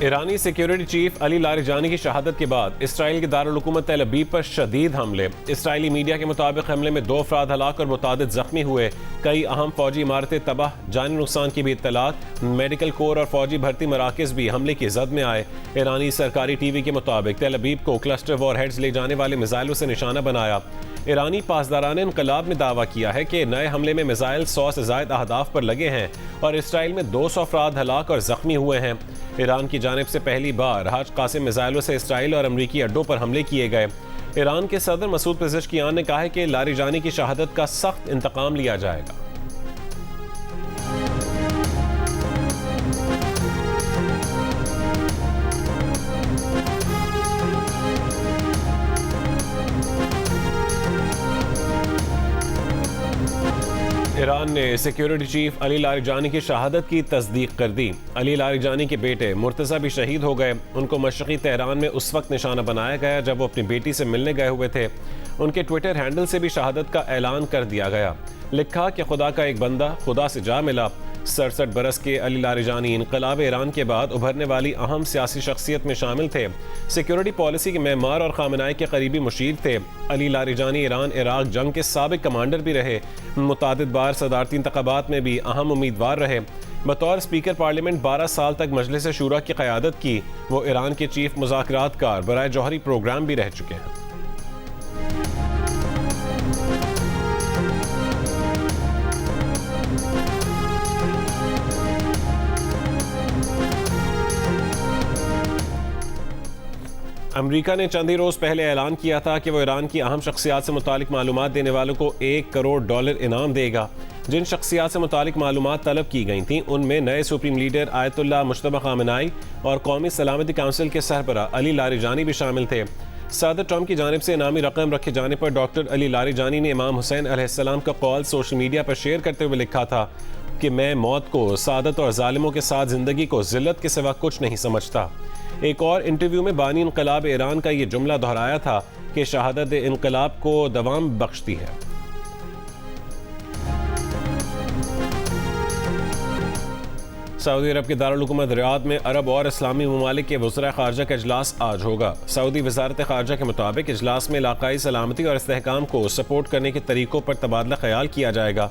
ईरानी security chief Ali Larijani की शहादत के बाद इसराइल के दारुल हुकूमत तेल अवीव पर शदीद हमले। इसराइली मीडिया के मुताबिक हमले में 2 अफराद हलाक और मुतादिद जख्मी हुए। कई अहम फौजी इमारतें तबाह, जानी नुकसान की भी इत्तलात। मेडिकल कोर और फौजी भर्ती मराकज भी हमले की जद में आए। ईरानी सरकारी टीवी के मुताबिक तेल अवीव को क्लस्टर वॉरहेड्स ले जाने वाले मिसाइलों से निशाना बनाया। ईरानी पासदारान इनकलाब ने दावा किया है कि नए हमले में मिसाइल 100 से ज़ायद अहदाफ पर लगे हैं और इसराइल में 200 अफराद हलाक और जख्मी हुए हैं। ईरान की जानिब से पहली बार हाज कासिम मिसाइलों से इसराइल और अमरीकी अड्डों पर हमले किए गए। ईरान के सदर मसूद पेज़ेश्कियान ने कहा है कि लारिजानी की शहादत का सख्त इंतकाम लिया जाएगा। ईरान ने सिक्योरिटी चीफ अली लारिजानी की शहादत की तस्दीक कर दी। अली लारिजानी के बेटे मुर्तज़ा भी शहीद हो गए। उनको मशरक़ी तेहरान में उस वक्त निशाना बनाया गया जब वो अपनी बेटी से मिलने गए हुए थे। उनके ट्विटर हैंडल से भी शहादत का ऐलान कर दिया गया। लिखा कि खुदा का एक बंदा खुदा से जा मिला। 67 बरस के अली लारिजानी इनकलाब ईरान के बाद उभरने वाली अहम सियासी शख्सियत में शामिल थे। सिक्योरिटी पॉलिसी के मेमार और खामनाई के करीबी मुशीर थे। अली लारिजानी ईरान इराक जंग के साबिक कमांडर भी रहे। मुतादिद बार सदारती इंतखाबात में भी अहम उम्मीदवार रहे। बतौर स्पीकर पार्लियामेंट 12 साल तक मजलिस शूरा की क़यादत की। वो ईरान के चीफ मुज़ाकरातकार बराए जौहरी प्रोग्राम भी रह चुके हैं। अमरीका ने चंद ही रोज़ पहले ऐलान किया था कि वो ईरान की अहम शख्सियात से मुतालिक मालूमात देने वालों को $1 करोड़ इनाम देगा। जिन शख्सियात से मुतालिक मालूमात तलब की गई थीं उनमें नए सुप्रीम लीडर आयतुल्लाह मुश्तबा खामनाई और कौमी सलामती काउंसिल के सरबराह अली लारिजानी भी शामिल थे। सदर ट्रंप की जानिब से इनामी रकम रखे जाने पर डॉक्टर अली लारिजानी ने इमाम हुसैन अलैहिस्सलाम का कौल सोशल मीडिया पर शेयर करते हुए लिखा था कि मैं मौत को, सादत और जालिमों के साथ ज़िंदगी को ज़िल्लत के सिवा कुछ नहीं समझता। एक और इंटरव्यू में बानी इनकलाब ईरान का ये जुमला दोहराया था कि शहादत इनकलाब को दवाम बख्शती है। सऊदी अरब के दारुल हुकूमत रियाद में अरब और इस्लामी ममालिक के वज़रा ख़ारजा का इजलास आज होगा। सऊदी वज़ारत ख़ारजा के मुताबिक इजलास में इलाक़ाई सलामती और इस्तेहकाम को सपोर्ट करने के तरीक़ों पर तबादला ख्याल किया जाएगा।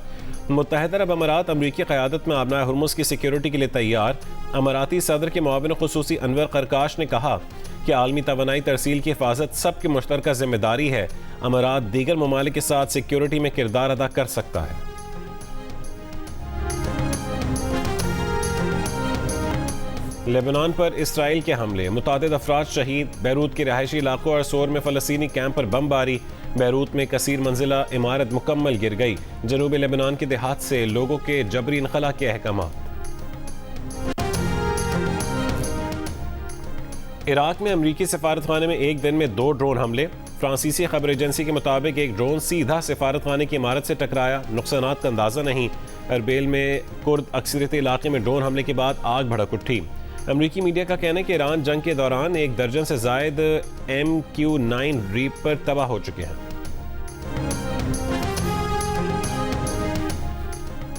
मुत्तहिदा अरब अमारात अमरीकी क़यादत में आबनाए हुर्मुज़ की सिक्योरिटी के लिए तैयार। अमाराती सदर के मुआविन ख़ुसूसी अनवर करकाश ने कहा कि आलमी तवानाई तरसील की हिफाजत सबकी मुश्तरका जिम्मेदारी है। अमारात दीगर ममालिक के साथ सिक्योरिटी में किरदार अदा कर सकता है। लेबनान पर इसराइल के हमले, मुतादिद अफराद शहीद। बैरूत के रहायशी इलाकों और सोर में फ़लस्तीनी कैंप पर बमबारी। बैरूत में कसीर मंजिला इमारत मुकम्मल गिर गई। जनूबी लेबनान के देहात से लोगों के जबरी इनखला के अहकामात। इराक में अमरीकी सफारतखाने में एक दिन में 2 ड्रोन हमले। फ्रांसीसी खबर एजेंसी के मुताबिक एक ड्रोन सीधा सफारतखाने की इमारत से टकराया। नुकसानात का अंदाज़ा नहीं। अरबेल में कुर्द अक्सरियती इलाके में ड्रोन हमले के बाद आग भड़क उठी। अमरीकी मीडिया का कहना है कि ईरान जंग के दौरान 1 दर्जन से जायद MQ-9 रीपर तबाह हो चुके हैं।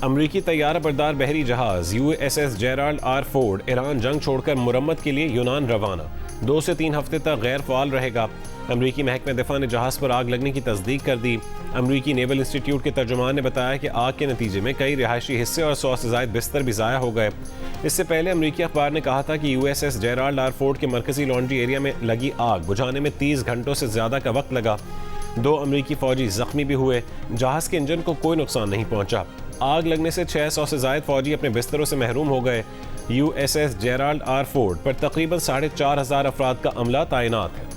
अमरीकी तैयारा बरदार बहरी जहाज USS Gerald R. Ford Iran जंग छोड़कर मुरम्मत के लिए यूनान रवाना। 2 से 3 हफ्ते तक गैर फाल रहेगा। अमरीकी महकमे दिफा ने जहाज पर आग लगने की तस्दीक कर दी। अमरीकी नेवल इंस्टीट्यूट के तर्जुमान ने बताया कि आग के नतीजे में कई रिहायशी हिस्से और 100 से ज़ायद बिस्तर भी ज़ाया हो गए। इससे पहले अमरीकी अखबार ने कहा था कि USS जेराल्ड R. फोर्ड के मरकजी लॉन्ड्री एरिया में लगी आग बुझाने में 30 घंटों से ज़्यादा का वक्त लगा। 2 अमरीकी फौजी जख्मी भी हुए। जहाज के इंजन को कोई नुकसान नहीं पहुंचा। आग लगने से 600 से ज़ायद फौजी अपने बिस्तरों से महरूम हो गए। USS Gerald R. फोर्ड पर तकरीबन 4500 अफराद का अमला तैनात है।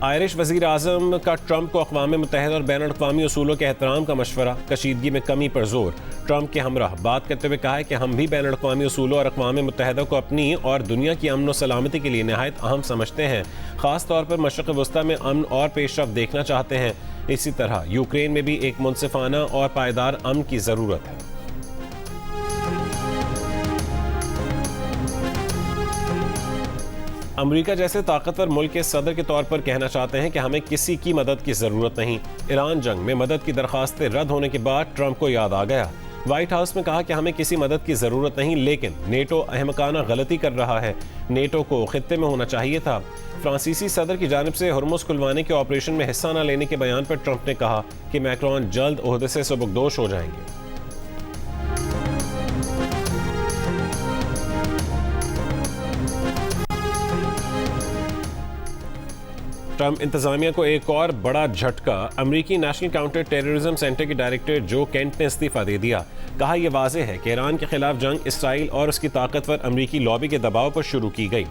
आयरिश वज़ीर आज़म का ट्रंप को अक़वाम मुत्तहिदा और बैनुल-अक़वामी उसूलों के एहतराम का मशवरा। कशीदगी में कमी पर जोर। ट्रंप के हमराह बात करते हुए कहा है कि हम भी बैनुल-अक़वामी उसूलों और अक़वाम मुत्तहिदा को अपनी और दुनिया की अमन व सलामती के लिए नहायत अहम समझते हैं। ख़ास तौर पर मशरिक़ वस्ता में अमन और पेशरफ़्त देखना चाहते हैं। इसी तरह यूक्रेन में भी एक मुनसिफ़ाना और पायदार अमन की ज़रूरत है। अमेरिका जैसे ताकतवर मुल्क के सदर के तौर पर कहना चाहते हैं कि हमें किसी की मदद की ज़रूरत नहीं। ईरान जंग में मदद की दरखास्तें रद्द होने के बाद ट्रंप को याद आ गया। व्हाइट हाउस में कहा कि हमें किसी मदद की ज़रूरत नहीं, लेकिन नेटो अहमकाना गलती कर रहा है। नेटो को खित्ते में होना चाहिए था। फ्रांसीसी सदर की जानिब से हुर्मुज़ खुलवाने के ऑपरेशन में हिस्सा न लेने के बयान पर ट्रंप ने कहा कि मैक्रोन जल्द ओहदे से सुबकदोश हो जाएंगे। ट्रंप इंतजामिया को एक और बड़ा झटका। अमेरिकी नेशनल काउंटर टेररिज्म सेंटर के डायरेक्टर जो केंट ने इस्तीफा दे दिया। कहा यह वाज़ेह है कि ईरान के खिलाफ जंग इसराइल और उसकी ताकतवर अमेरिकी लॉबी के दबाव पर शुरू की गई।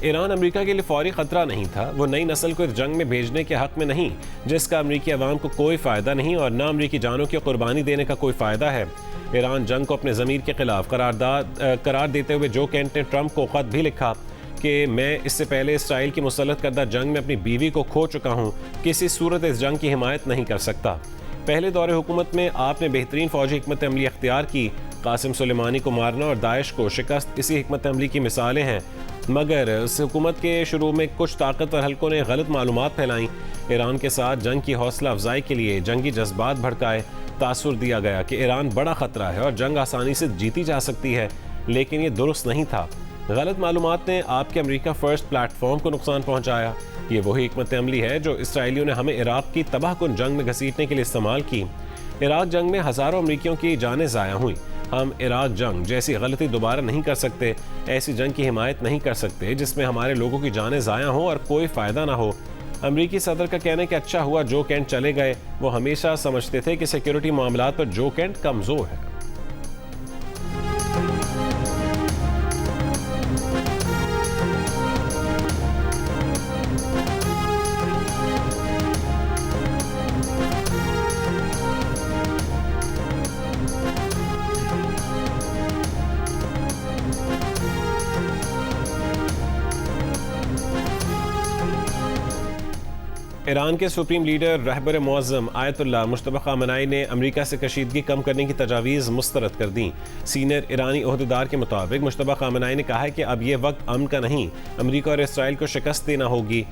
ईरान अमेरिका के लिए फौरी खतरा नहीं था। वो नई नस्ल को इस जंग में भेजने के हक में नहीं, जिसका अमेरिकी अवाम को कोई फ़ायदा नहीं और न अमेरिकी जानों की कुर्बानी देने का कोई फ़ायदा है। ईरान जंग को अपने ज़मीर के खिलाफ करार देते हुए जो केंट ने ट्रंप को ख़त भी लिखा कि मैं इससे पहले इसराइल की मुसल्लत करदा जंग में अपनी बीवी को खो चुका हूँ, किसी सूरत इस जंग की हिमायत नहीं कर सकता। पहले दौरे हुकूमत में आपने बेहतरीन फौजी हिकमत अमली अख्तियार की। कासिम सुलेमानी को मारना और दाइश को शिकस्त इसी हिकमत अमली की मिसालें हैं, मगर इस हुकूमत के शुरू में कुछ ताकतवर हलकों ने गलत मालूमात फैलाई। ईरान के साथ जंग की हौसला अफजाई के लिए जंगी जज्बात भड़काए। तासुर दिया गया कि ईरान बड़ा ख़तरा है और जंग आसानी से जीती जा सकती है, लेकिन ये दुरुस्त नहीं था। गलत मालूमात ने आपके अमेरिका फर्स्ट प्लेटफॉर्म को नुकसान पहुंचाया। ये वही हिकमत अमली है जो इसराइलियों ने हमें इराक की तबाहकुन जंग में घसीटने के लिए इस्तेमाल की। इराक जंग में हज़ारों अमरीकियों की जानें ज़ाया हुई। हम इराक जंग जैसी गलती दोबारा नहीं कर सकते। ऐसी जंग की हिमायत नहीं कर सकते जिसमें हमारे लोगों की जानें ज़ाया हों और कोई फ़ायदा ना हो। अमरीकी सदर का कहना है कि अच्छा हुआ जो केंट चले गए। वो हमेशा समझते थे कि सिक्योरिटी मामलात पर जो केंट कमज़ोर है। ईरान के सुप्रीम लीडर रहबर मुअज़्ज़म आयतुल्लाह मुश्तबा ख़ामेनी ने अमेरिका से कशीदगी कम करने की तजावीज़ मुस्तरद कर दी। सीनियर ईरानी ओहदेदार के मुताबिक मुश्तबा ख़ामेनी ने कहा है कि अब यह वक्त अमन का नहीं, अमेरिका और इसराइल को शिकस्त देना होगी।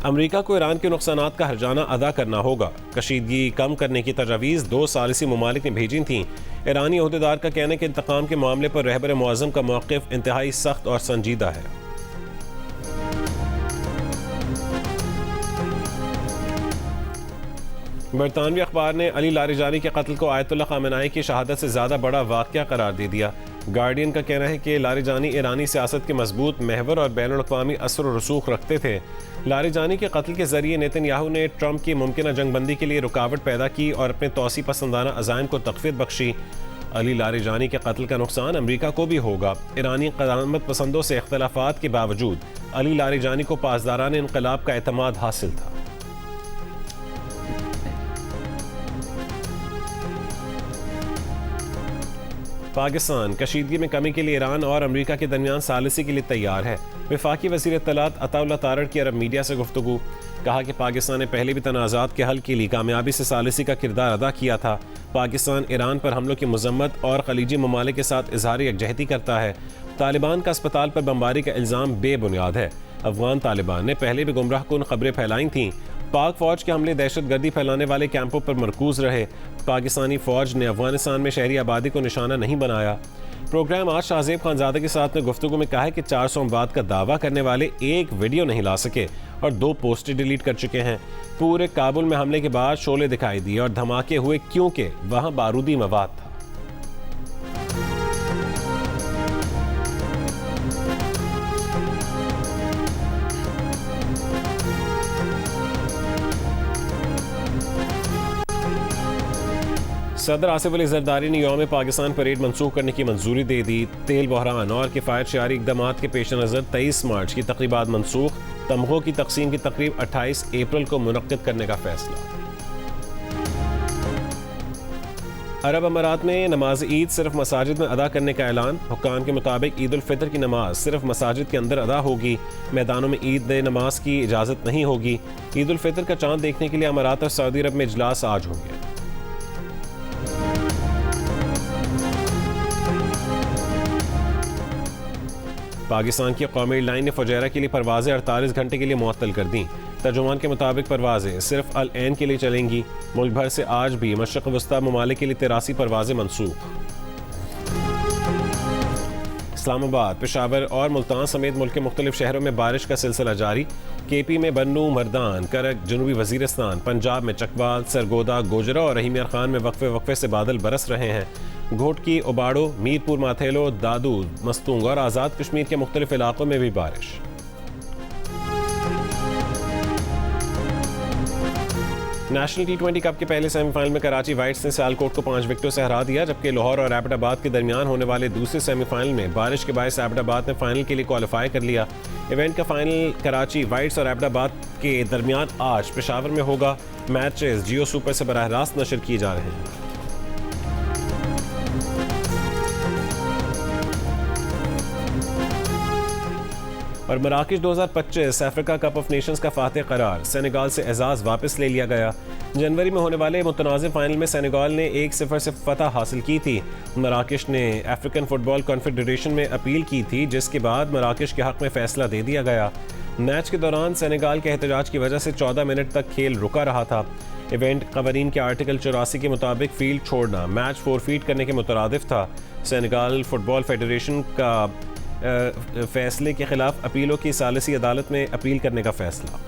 अमेरिका को ईरान के नुकसानात का हर्जाना अदा करना होगा। कशीदगी कम करने की तजावीज़ 2 सालिसी ममालिक ने भेजी थीं। ईरानी ओहदेदार का कहना है कि इंतकाम के मामले पर रहबर मुअज़्ज़म का मौक़िफ़ इंतहाई सख्त और संजीदा है। बरतानवी अखबार ने अली लारिजानी के कत्ल को आयतुल्लाह ख़ामेनी की शहादत से ज़्यादा बड़ा वाक़या करार दे दिया। गार्डियन का कहना है कि लारिजानी ईरानी सियासत के मजबूत महवर और बैनुल अक़वामी असर व रसूख रखते थे। लारिजानी के कत्ल के ज़रिए नेतन्याहू ने ट्रंप की मुमकिन जंगबंदी के लिए रुकावट पैदा की और अपने तौसी पसंदाना अज़ाइम को तक़वीत बख्शी। अली लारिजानी के कत्ल का नुकसान अमेरिका को भी होगा। ईरानी क़यामत पसंदों से इख्तलाफात के बावजूद अली लारिजानी को पासदारान इनक़लाब का एतमाद हासिल था। पाकिस्तान कशीदगी में कमी के लिए ईरान और अमेरिका के दरमियान सालिसी के लिए तैयार है। वफाकी वज़ीर इत्तलात अताउल्लाह तारड़ की अरब मीडिया से गुफ्तगू। कहा कि पाकिस्तान ने पहले भी तनाज़ात के हल के लिए कामयाबी से सालिसी का किरदार अदा किया था। पाकिस्तान ईरान पर हमलों की मज़म्मत और खलीजी ममालिक के साथ इजहार यकजहती करता है। तालिबान का अस्पताल पर बमबारी का इल्ज़ाम बेबुनियाद है। अफगान तालिबान ने पहले भी गुमराह कुन खबरें फैलाई थीं। पाक फ़ौज के हमले दहशतगर्दी फैलाने वाले कैंपों पर मरकूज़ रहे। पाकिस्तानी फ़ौज ने अफगानिस्तान में शहरी आबादी को निशाना नहीं बनाया। प्रोग्राम आज शाहज़ेब खानज़ादा के साथ में गुफ्तगू में कहा है कि 400 अमवात का दावा करने वाले एक वीडियो नहीं ला सके और 2 पोस्टें डिलीट कर चुके हैं। पूरे काबुल में हमले के बाद शोले दिखाई दिए और धमाके हुए क्योंकि वहाँ बारूदी मवाद था। सदर आसिफ अली जरदारी ने यौम पाकिस्तान परेड मनसूख करने की मंजूरी दे दी। तेल बहरान और किफ़ायत शआरी इक़दाम के पेश नज़र 23 मार्च की तकरीबात मनसूख। तमग़ों की तकसीम की तकरीब 28 अप्रैल को मुनक़्क़िद करने का फैसला। अरब अमारात में नमाज ईद सिर्फ मसाजिद में अदा करने का ऐलान। हुक्काम के मुताबिक ईद उल फितर की नमाज सिर्फ मसाजिद के अंदर अदा होगी। मैदानों में ईद नमाज की इजाज़त नहीं होगी। ईद उल फितर का चांद देखने के लिए अमारात और सऊदी अरब में इजलास आज होंगे। पाकिस्तान की कौमी एयरलाइन ने फुजैरा के लिए परवाज़ें 48 घंटे के लिए मुअत्तल कर दी। तर्जुमान के मुताबिक परवाज़ें सिर्फ अल ऐन के लिए चलेंगी। मुल्क भर से आज भी मशरक़ वस्ता ममालिक के लिए 83 परवाज़ें मनसूख। इस्लामाबाद, पेशावर और मुल्तान समेत मुल्क के मुख्तलिफ शहरों में बारिश का सिलसिला जारी। केपी में बन्नू, मरदान, करक, जनूबी वजीरिस्तान, पंजाब में चकवाल, सरगोदा, गोजरा और रहीम यार खान में वक्फे वक्फे से बादल बरस रहे हैं। घोटकी, ओबाड़ो, मीरपुर, माथेलो, दादू, मस्तूंग और आज़ाद कश्मीर के मुख्तलिफ इलाकों में भी बारिश। नेशनल T20 कप के पहले सेमीफाइनल में कराची वाइट्स ने सियालकोट को 5 विकेटों से हरा दिया, जबकि लाहौर और एबटाबाद के दरमियान होने वाले दूसरे सेमीफाइनल में बारिश के बायस एबटाबाद ने फाइनल के लिए क्वालिफाई कर लिया। इवेंट का फाइनल कराची वाइट्स और एबटाबाद के दरमियान आज पेशावर में होगा। मैचेस जियो सुपर से बराह रास्त नशर किए जा रहे हैं। और मराकश 2025 अफ्रीका कप ऑफ नेशंस का फातह करार, सेनेगाल से एजाज़ वापस ले लिया गया। जनवरी में होने वाले मुतनाज़िम फाइनल में सेनेगाल ने 1-0 से फतह हासिल की थी। मराकश ने अफ्रीकन फुटबॉल कॉन्फेडरेशन में अपील की थी, जिसके बाद मराकश के हक़ में फ़ैसला दे दिया गया। मैच के दौरान सेनेगाल के एहतजाज की वजह से 14 मिनट तक खेल रुका रहा था। इवेंट कवानीन के आर्टिकल 84 के मुताबिक फील्ड छोड़ना मैच फोरफीट करने के मुतरादिफ था। सेनेगाल फुटबॉल फेडरेशन का फैसले के खिलाफ अपीलों की सालिसी अदालत में अपील करने का फैसला।